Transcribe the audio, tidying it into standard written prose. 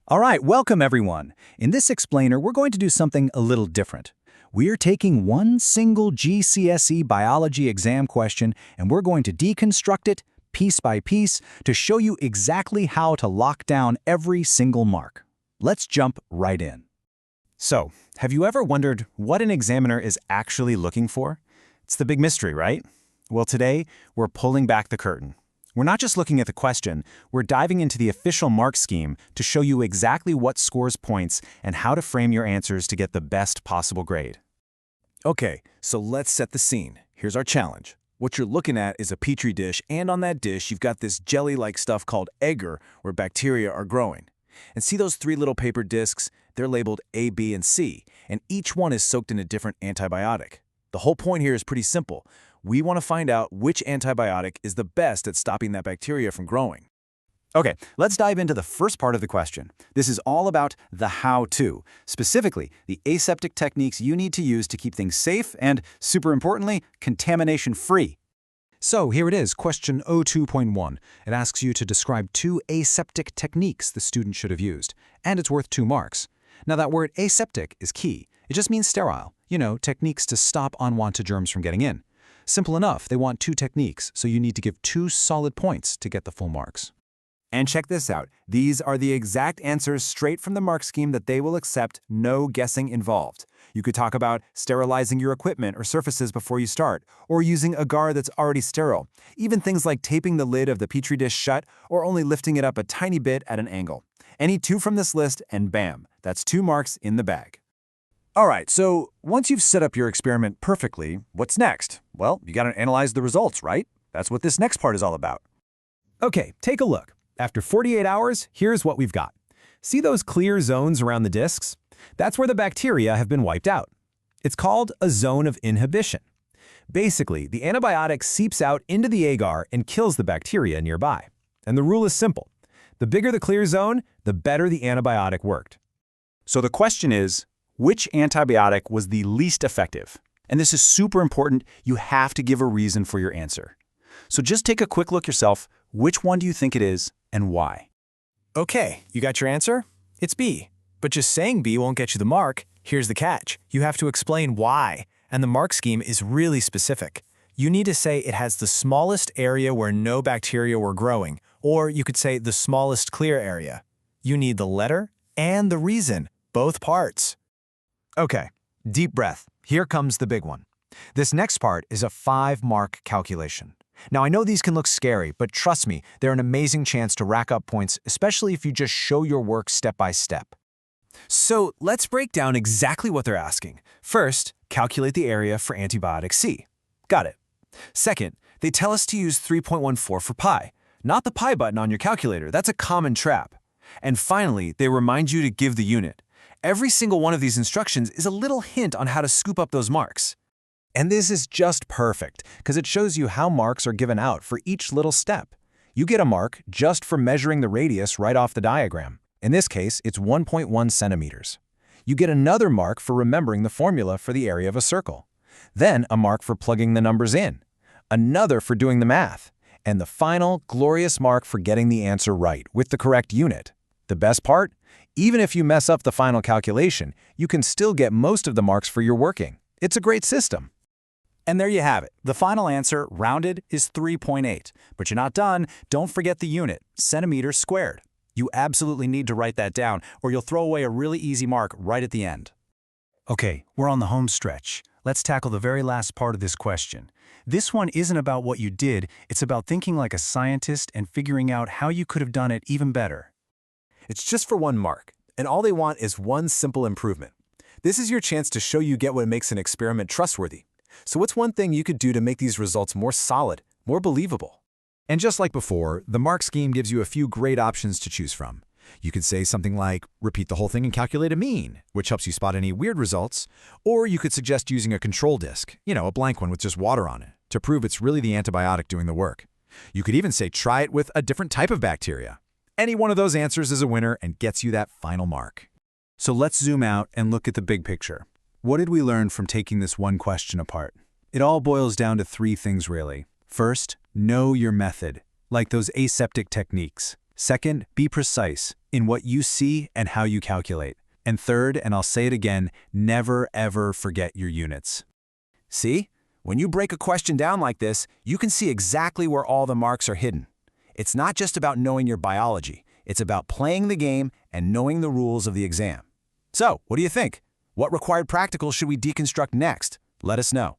All right, welcome everyone. In this explainer, we're going to do something a little different. We're taking one single GCSE biology exam question and we're going to deconstruct it piece by piece to show you exactly how to lock down every single mark. Let's jump right in. So, have you ever wondered what an examiner is actually looking for? It's the big mystery, right? Well, today, we're pulling back the curtain. We're not just looking at the question, we're diving into the official mark scheme to show you exactly what scores points and how to frame your answers to get the best possible grade. Okay, so let's set the scene. Here's our challenge. What you're looking at is a petri dish, and on that dish, you've got this jelly-like stuff called agar, where bacteria are growing. And see those three little paper discs? They're labeled A, B, and C, and each one is soaked in a different antibiotic. The whole point here is pretty simple. We want to find out which antibiotic is the best at stopping that bacteria from growing. Okay, let's dive into the first part of the question. This is all about the how-to, specifically the aseptic techniques you need to use to keep things safe and, super importantly, contamination-free. So here it is, question 02.1. It asks you to describe 2 aseptic techniques the student should have used, and it's worth 2 marks. Now that word aseptic is key. It just means sterile. You know, techniques to stop unwanted germs from getting in. Simple enough, they want 2 techniques, so you need to give 2 solid points to get the full marks. And check this out. These are the exact answers straight from the mark scheme that they will accept, no guessing involved. You could talk about sterilizing your equipment or surfaces before you start, or using agar that's already sterile. Even things like taping the lid of the petri dish shut or only lifting it up a tiny bit at an angle. Any 2 from this list and bam, that's 2 marks in the bag. All right, so once you've set up your experiment perfectly, what's next? Well, you gotta analyze the results, right? That's what this next part is all about. Okay, take a look. After 48 hours, here's what we've got. See those clear zones around the discs? That's where the bacteria have been wiped out. It's called a zone of inhibition. Basically, the antibiotic seeps out into the agar and kills the bacteria nearby. And the rule is simple. The bigger the clear zone, the better the antibiotic worked. So the question is, which antibiotic was the least effective? And this is super important. You have to give a reason for your answer. So just take a quick look yourself. Which one do you think it is and why? Okay, you got your answer? It's B. But just saying B won't get you the mark. Here's the catch. You have to explain why. And the mark scheme is really specific. You need to say it has the smallest area where no bacteria were growing, or you could say the smallest clear area. You need the letter and the reason, both parts. Okay, deep breath. Here comes the big one. This next part is a 5-mark calculation. Now, I know these can look scary, but trust me, they're an amazing chance to rack up points, especially if you just show your work step by step. So let's break down exactly what they're asking. First, calculate the area for antibiotic C. Got it. Second, they tell us to use 3.14 for pi, not the pi button on your calculator. That's a common trap. And finally, they remind you to give the unit. Every single one of these instructions is a little hint on how to scoop up those marks. And this is just perfect, because it shows you how marks are given out for each little step. You get a mark just for measuring the radius right off the diagram. In this case, it's 1.1 centimeters. You get another mark for remembering the formula for the area of a circle. Then a mark for plugging the numbers in. Another for doing the math. And the final, glorious mark for getting the answer right with the correct unit. The best part? Even if you mess up the final calculation, you can still get most of the marks for your working. It's a great system. And there you have it. The final answer, rounded, is 3.8. But you're not done. Don't forget the unit, centimeters squared. You absolutely need to write that down, or you'll throw away a really easy mark right at the end. Okay, we're on the home stretch. Let's tackle the very last part of this question. This one isn't about what you did, it's about thinking like a scientist and figuring out how you could have done it even better. It's just for 1 mark, and all they want is 1 simple improvement. This is your chance to show you get what makes an experiment trustworthy. So what's one thing you could do to make these results more solid, more believable? And just like before, the mark scheme gives you a few great options to choose from. You could say something like, repeat the whole thing and calculate a mean, which helps you spot any weird results. Or you could suggest using a control disk, a blank one with just water on it, to prove it's really the antibiotic doing the work. You could even say try it with a different type of bacteria. Any one of those answers is a winner and gets you that final mark. So let's zoom out and look at the big picture. What did we learn from taking this one question apart? It all boils down to 3 things really. First, know your method, like those aseptic techniques. Second, be precise in what you see and how you calculate. And third, and I'll say it again, never ever forget your units. See? When you break a question down like this, you can see exactly where all the marks are hidden. It's not just about knowing your biology. It's about playing the game and knowing the rules of the exam. So, what do you think? What required practicals should we deconstruct next? Let us know.